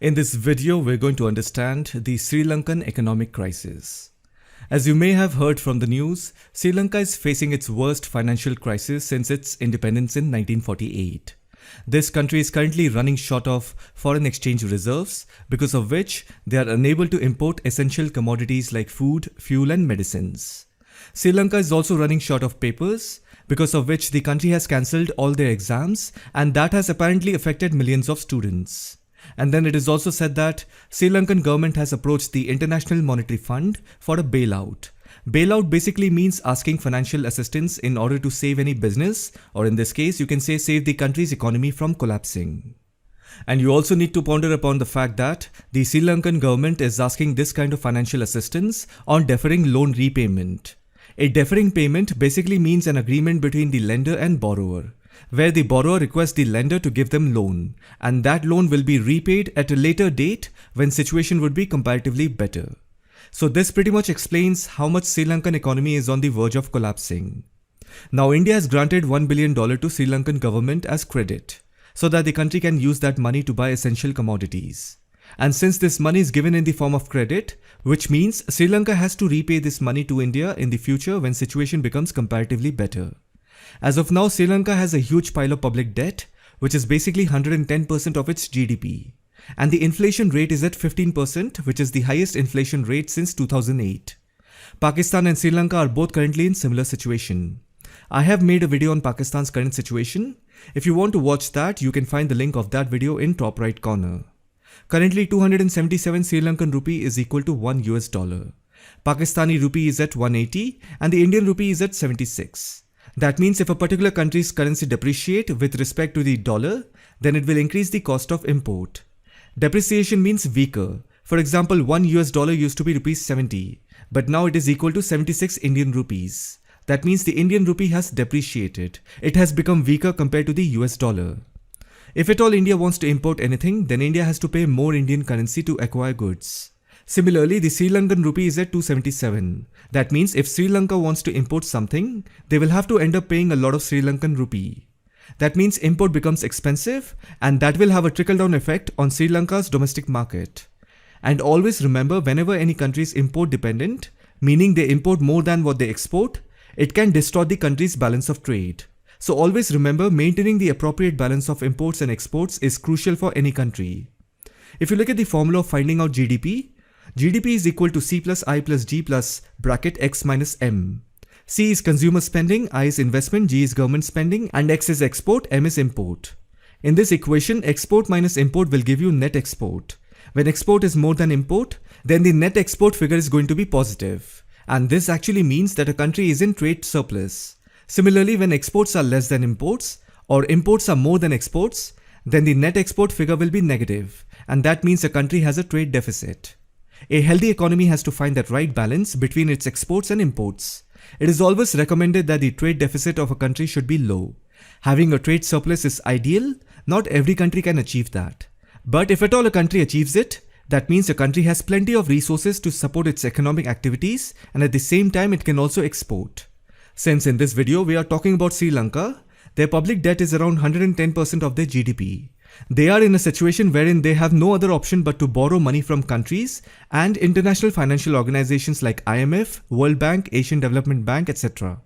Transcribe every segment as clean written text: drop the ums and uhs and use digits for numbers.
In this video, we're going to understand the Sri Lankan economic crisis. As you may have heard from the news, Sri Lanka is facing its worst financial crisis since its independence in 1948. This country is currently running short of foreign exchange reserves, because of which they are unable to import essential commodities like food, fuel and medicines. Sri Lanka is also running short of papers, because of which the country has cancelled all their exams, and that has apparently affected millions of students. And then it is also said that Sri Lankan government has approached the International Monetary Fund for a bailout. Bailout basically means asking financial assistance in order to save any business, or in this case you can say save the country's economy from collapsing. And you also need to ponder upon the fact that the Sri Lankan government is asking this kind of financial assistance on deferring loan repayment. A deferring payment basically means an agreement between the lender and borrower, where the borrower requests the lender to give them loan, and that loan will be repaid at a later date when situation would be comparatively better. So this pretty much explains how much Sri Lankan economy is on the verge of collapsing. Now India has granted $1 billion to Sri Lankan government as credit, so that the country can use that money to buy essential commodities. And since this money is given in the form of credit, which means Sri Lanka has to repay this money to India in the future when situation becomes comparatively better. As of now, Sri Lanka has a huge pile of public debt, which is basically 110% of its GDP. And the inflation rate is at 15%, which is the highest inflation rate since 2008. Pakistan and Sri Lanka are both currently in similar situation. I have made a video on Pakistan's current situation. If you want to watch that, you can find the link of that video in top right corner. Currently 277 Sri Lankan rupee is equal to $1 US. Pakistani rupee is at 180 and the Indian rupee is at 76. That means if a particular country's currency depreciate with respect to the dollar, then it will increase the cost of import. Depreciation means weaker. For example, $1 US used to be rupees 70, but now it is equal to 76 Indian rupees. That means the Indian rupee has depreciated. It has become weaker compared to the US dollar. If at all India wants to import anything, then India has to pay more Indian currency to acquire goods. Similarly, the Sri Lankan rupee is at 277. That means if Sri Lanka wants to import something, they will have to end up paying a lot of Sri Lankan rupee. That means import becomes expensive, and that will have a trickle-down effect on Sri Lanka's domestic market. And always remember, whenever any country is import dependent, meaning they import more than what they export, it can distort the country's balance of trade. So always remember, maintaining the appropriate balance of imports and exports is crucial for any country. If you look at the formula of finding out GDP is equal to C plus I plus G plus bracket X minus M. C is consumer spending, I is investment, G is government spending, and X is export, M is import. In this equation, export minus import will give you net export. When export is more than import, then the net export figure is going to be positive. And this actually means that a country is in trade surplus. Similarly, when exports are less than imports, or imports are more than exports, then the net export figure will be negative, and that means a country has a trade deficit. A healthy economy has to find that right balance between its exports and imports. It is always recommended that the trade deficit of a country should be low. Having a trade surplus is ideal. Not every country can achieve that. But if at all a country achieves it, that means a country has plenty of resources to support its economic activities, and at the same time it can also export. Since in this video we are talking about Sri Lanka, their public debt is around 110% of their GDP. They are in a situation wherein they have no other option but to borrow money from countries and international financial organizations like IMF, World Bank, Asian Development Bank, etc.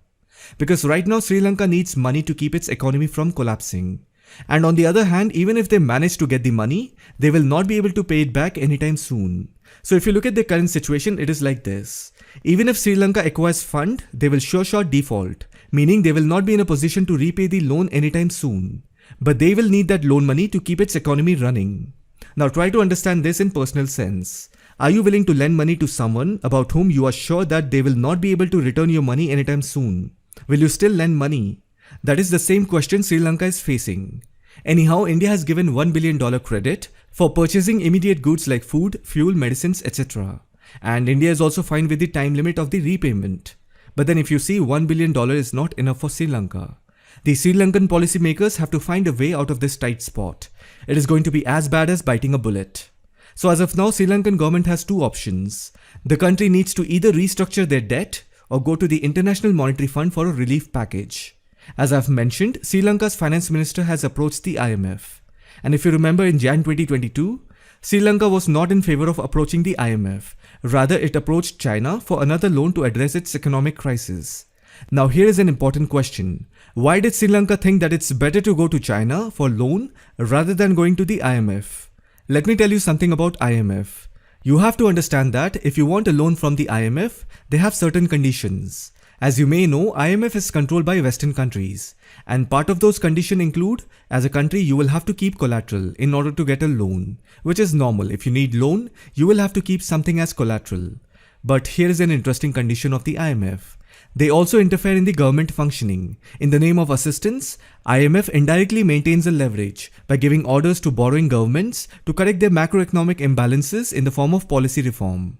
Because right now Sri Lanka needs money to keep its economy from collapsing. And on the other hand, even if they manage to get the money, they will not be able to pay it back anytime soon. So if you look at the current situation, it is like this. Even if Sri Lanka acquires fund, they will sure shot default, meaning they will not be in a position to repay the loan anytime soon. But they will need that loan money to keep its economy running. Now try to understand this in personal sense. Are you willing to lend money to someone about whom you are sure that they will not be able to return your money anytime soon? Will you still lend money? That is the same question Sri Lanka is facing. Anyhow, India has given $1 billion credit for purchasing immediate goods like food, fuel, medicines, etc. And India is also fine with the time limit of the repayment. But then if you see, $1 billion is not enough for Sri Lanka. The Sri Lankan policymakers have to find a way out of this tight spot. It is going to be as bad as biting a bullet. So as of now, Sri Lankan government has two options. The country needs to either restructure their debt or go to the International Monetary Fund for a relief package. As I've mentioned, Sri Lanka's finance minister has approached the IMF. And if you remember, in Jan 2022, Sri Lanka was not in favor of approaching the IMF. Rather, it approached China for another loan to address its economic crisis. Now, here is an important question. Why did Sri Lanka think that it's better to go to China for loan rather than going to the IMF? Let me tell you something about IMF. You have to understand that if you want a loan from the IMF, they have certain conditions. As you may know, IMF is controlled by Western countries, and part of those conditions include, as a country, you will have to keep collateral in order to get a loan, which is normal. If you need loan, you will have to keep something as collateral. But here is an interesting condition of the IMF. They also interfere in the government functioning. In the name of assistance, IMF indirectly maintains a leverage by giving orders to borrowing governments to correct their macroeconomic imbalances in the form of policy reform.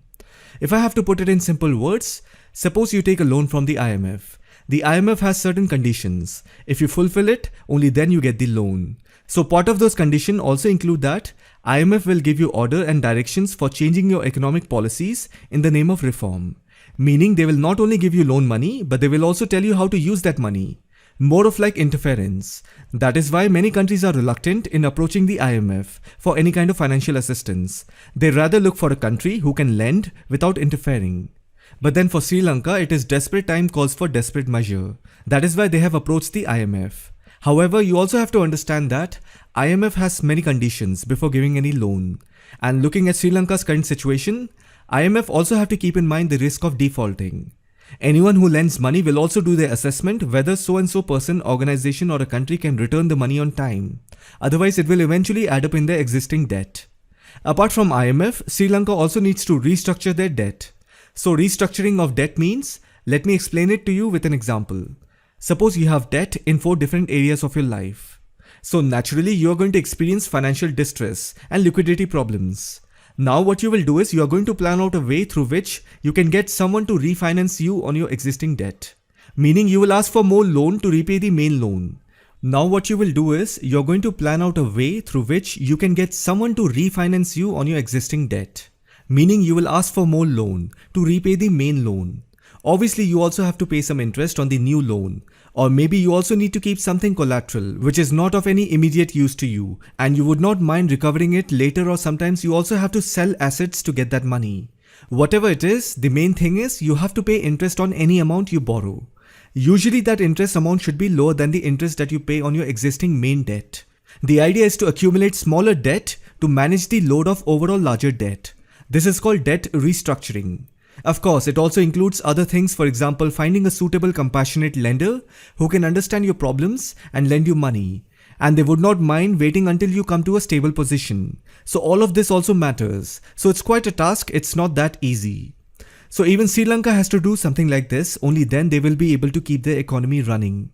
If I have to put it in simple words, suppose you take a loan from the IMF. The IMF has certain conditions. If you fulfill it, only then you get the loan. So part of those conditions also include that IMF will give you order and directions for changing your economic policies in the name of reform. Meaning they will not only give you loan money, but they will also tell you how to use that money. More of like interference. That is why many countries are reluctant in approaching the IMF for any kind of financial assistance. They rather look for a country who can lend without interfering. But then for Sri Lanka, it is desperate time calls for desperate measure. That is why they have approached the IMF. However, you also have to understand that IMF has many conditions before giving any loan. And looking at Sri Lanka's current situation, IMF also have to keep in mind the risk of defaulting. Anyone who lends money will also do their assessment whether so-and-so person, organization or a country can return the money on time. Otherwise, it will eventually add up in their existing debt. Apart from IMF, Sri Lanka also needs to restructure their debt. So restructuring of debt means, let me explain it to you with an example. Suppose you have debt in 4 different areas of your life. So naturally, you are going to experience financial distress and liquidity problems. Now what you will do is you are going to plan out a way through which you can get someone to refinance you on your existing debt. Meaning you will ask for more loan to repay the main loan. Now what you will do is you are going to plan out a way through which you can get someone to refinance you on your existing debt. Meaning you will ask for more loan to repay the main loan. Obviously you also have to pay some interest on the new loan. Or maybe you also need to keep something collateral which is not of any immediate use to you and you would not mind recovering it later, or sometimes you also have to sell assets to get that money. Whatever it is, the main thing is you have to pay interest on any amount you borrow. Usually that interest amount should be lower than the interest that you pay on your existing main debt. The idea is to accumulate smaller debt to manage the load of overall larger debt. This is called debt restructuring. Of course, it also includes other things, for example, finding a suitable compassionate lender who can understand your problems and lend you money. And they would not mind waiting until you come to a stable position. So all of this also matters. So it's quite a task, it's not that easy. So even Sri Lanka has to do something like this, only then they will be able to keep their economy running.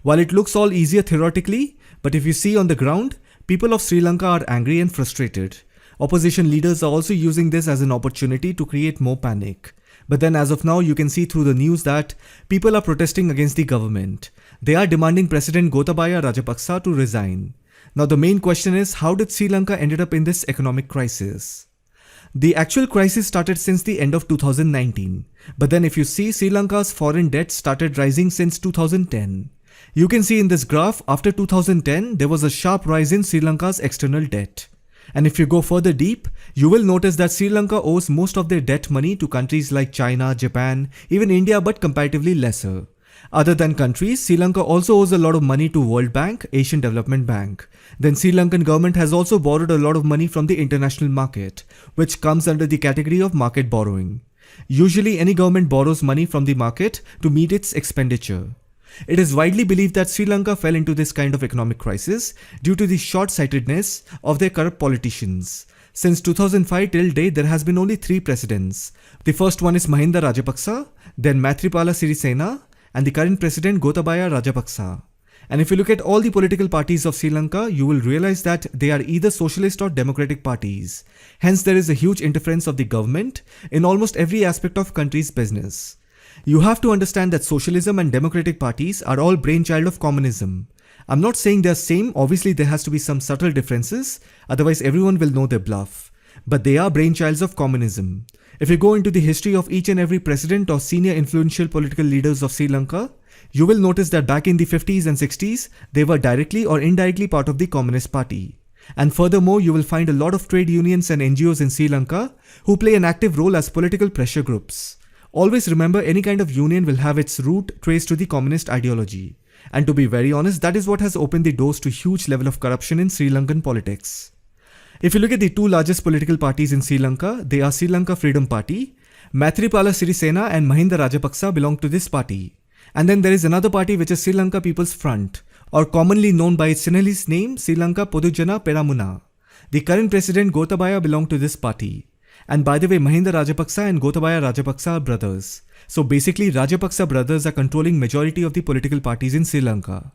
While it looks all easier theoretically, but if you see on the ground, people of Sri Lanka are angry and frustrated. Opposition leaders are also using this as an opportunity to create more panic. But then as of now, you can see through the news that people are protesting against the government. They are demanding President Gotabaya Rajapaksa to resign. Now the main question is, how did Sri Lanka ended up in this economic crisis? The actual crisis started since the end of 2019. But then if you see, Sri Lanka's foreign debt started rising since 2010. You can see in this graph, after 2010, there was a sharp rise in Sri Lanka's external debt. And if you go further deep, you will notice that Sri Lanka owes most of their debt money to countries like China, Japan, even India, but comparatively lesser. Other than countries, Sri Lanka also owes a lot of money to World Bank, Asian Development Bank. Then Sri Lankan government has also borrowed a lot of money from the international market, which comes under the category of market borrowing. Usually any government borrows money from the market to meet its expenditure. It is widely believed that Sri Lanka fell into this kind of economic crisis due to the short-sightedness of their corrupt politicians. Since 2005 till date, there has been only 3 presidents. The first one is Mahinda Rajapaksa, then Maithripala Sirisena, and the current president Gotabaya Rajapaksa. And if you look at all the political parties of Sri Lanka, you will realize that they are either socialist or democratic parties. Hence, there is a huge interference of the government in almost every aspect of country's business. You have to understand that socialism and democratic parties are all brainchild of communism. I'm not saying they're same, obviously there has to be some subtle differences, otherwise everyone will know their bluff. But they are brainchilds of communism. If you go into the history of each and every president or senior influential political leaders of Sri Lanka, you will notice that back in the 50s and 60s, they were directly or indirectly part of the Communist Party. And furthermore, you will find a lot of trade unions and NGOs in Sri Lanka who play an active role as political pressure groups. Always remember, any kind of union will have its root traced to the communist ideology. And to be very honest, that is what has opened the doors to huge level of corruption in Sri Lankan politics. If you look at the two largest political parties in Sri Lanka, they are Sri Lanka Freedom Party. Maithripala Sirisena and Mahinda Rajapaksa belong to this party. And then there is another party which is Sri Lanka People's Front, or commonly known by its Sinhalese name, Sri Lanka Podujana Peramuna. The current president Gotabaya belonged to this party. And by the way, Mahinda Rajapaksa and Gotabaya Rajapaksa are brothers. So basically, Rajapaksa brothers are controlling majority of the political parties in Sri Lanka.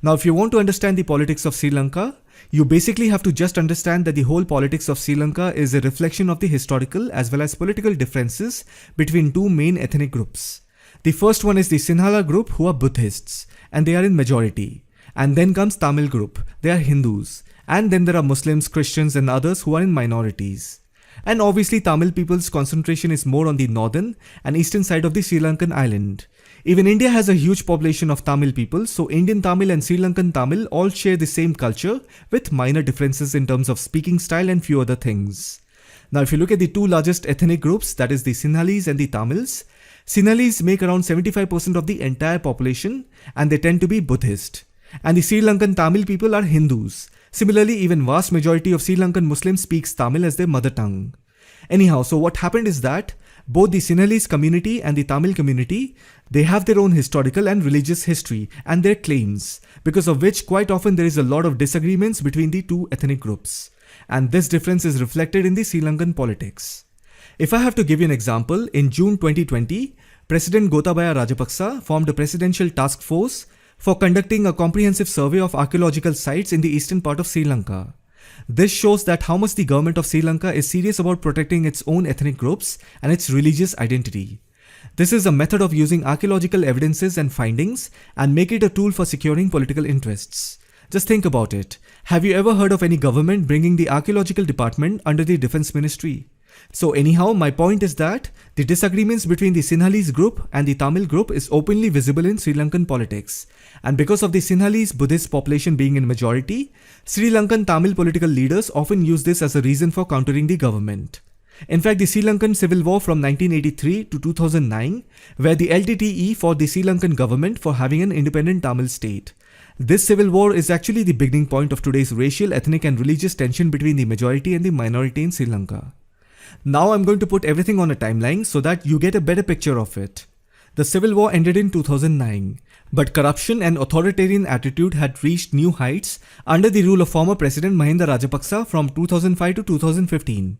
Now, if you want to understand the politics of Sri Lanka, you basically have to just understand that the whole politics of Sri Lanka is a reflection of the historical as well as political differences between two main ethnic groups. The first one is the Sinhala group, who are Buddhists, and they are in majority. And then comes Tamil group, they are Hindus. And then there are Muslims, Christians and others who are in minorities. And obviously Tamil people's concentration is more on the northern and eastern side of the Sri Lankan island. Even India has a huge population of Tamil people, so Indian Tamil and Sri Lankan Tamil all share the same culture with minor differences in terms of speaking style and few other things. Now if you look at the two largest ethnic groups, that is the Sinhalese and the Tamils, Sinhalese make around 75% of the entire population and they tend to be Buddhist. And the Sri Lankan Tamil people are Hindus. Similarly, even vast majority of Sri Lankan Muslims speaks Tamil as their mother tongue. Anyhow, so what happened is that both the Sinhalese community and the Tamil community, they have their own historical and religious history and their claims, because of which quite often there is a lot of disagreements between the two ethnic groups. And this difference is reflected in the Sri Lankan politics. If I have to give you an example, in June 2020, President Gotabaya Rajapaksa formed a presidential task force for conducting a comprehensive survey of archaeological sites in the eastern part of Sri Lanka. This shows that how much the government of Sri Lanka is serious about protecting its own ethnic groups and its religious identity. This is a method of using archaeological evidences and findings and make it a tool for securing political interests. Just think about it. Have you ever heard of any government bringing the archaeological department under the defense ministry? So anyhow, my point is that the disagreements between the Sinhalese group and the Tamil group is openly visible in Sri Lankan politics. And because of the Sinhalese Buddhist population being in majority, Sri Lankan Tamil political leaders often use this as a reason for countering the government. In fact, the Sri Lankan Civil War from 1983 to 2009, where the LTTE fought the Sri Lankan government for having an independent Tamil state. This civil war is actually the beginning point of today's racial, ethnic and religious tension between the majority and the minority in Sri Lanka. Now I'm going to put everything on a timeline so that you get a better picture of it. The civil war ended in 2009, but corruption and authoritarian attitude had reached new heights under the rule of former President Mahinda Rajapaksa from 2005 to 2015.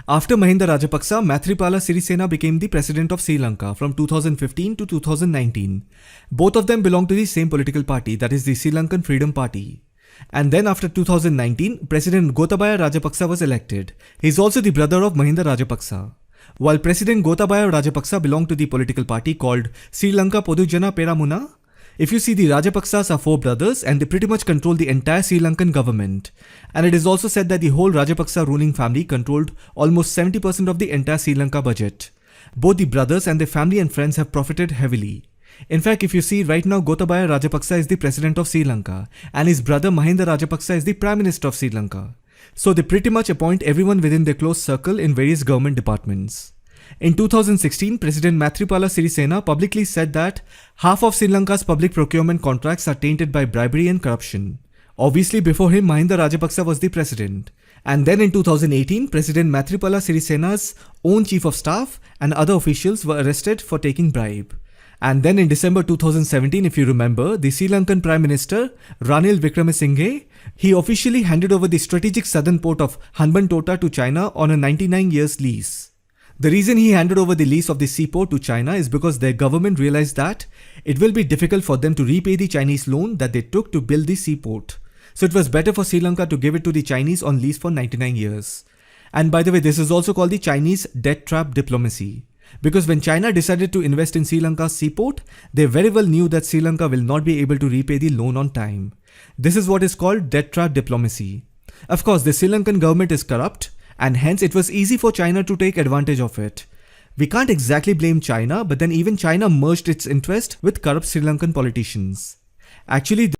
After Mahinda Rajapaksa, Maithripala Sirisena became the president of Sri Lanka from 2015 to 2019. Both of them belong to the same political party, that is the Sri Lankan Freedom Party. And then after 2019, President Gotabaya Rajapaksa was elected. He is also the brother of Mahinda Rajapaksa. While President Gotabaya Rajapaksa belonged to the political party called Sri Lanka Podujana Peramuna, if you see, the Rajapaksas are four brothers and they pretty much control the entire Sri Lankan government. And it is also said that the whole Rajapaksa ruling family controlled almost 70% of the entire Sri Lanka budget. Both the brothers and their family and friends have profited heavily. In fact, if you see, right now Gotabaya Rajapaksa is the president of Sri Lanka and his brother Mahinda Rajapaksa is the prime minister of Sri Lanka. So they pretty much appoint everyone within their close circle in various government departments. In 2016, President Maithripala Sirisena publicly said that half of Sri Lanka's public procurement contracts are tainted by bribery and corruption. Obviously, before him, Mahinda Rajapaksa was the president. And then in 2018, President Maithripala Sirisena's own chief of staff and other officials were arrested for taking bribe. And then in December 2017, if you remember, the Sri Lankan Prime Minister, Ranil Wickremesinghe, he officially handed over the strategic southern port of Hambantota to China on a 99 years lease. The reason he handed over the lease of the seaport to China is because their government realized that it will be difficult for them to repay the Chinese loan that they took to build the seaport. So it was better for Sri Lanka to give it to the Chinese on lease for 99 years. And by the way, this is also called the Chinese debt trap diplomacy. Because when China decided to invest in Sri Lanka's seaport, they very well knew that Sri Lanka will not be able to repay the loan on time. This is what is called debt trap diplomacy. Of course, the Sri Lankan government is corrupt, and hence it was easy for China to take advantage of it. We can't exactly blame China, but then even China merged its interest with corrupt Sri Lankan politicians. Actually,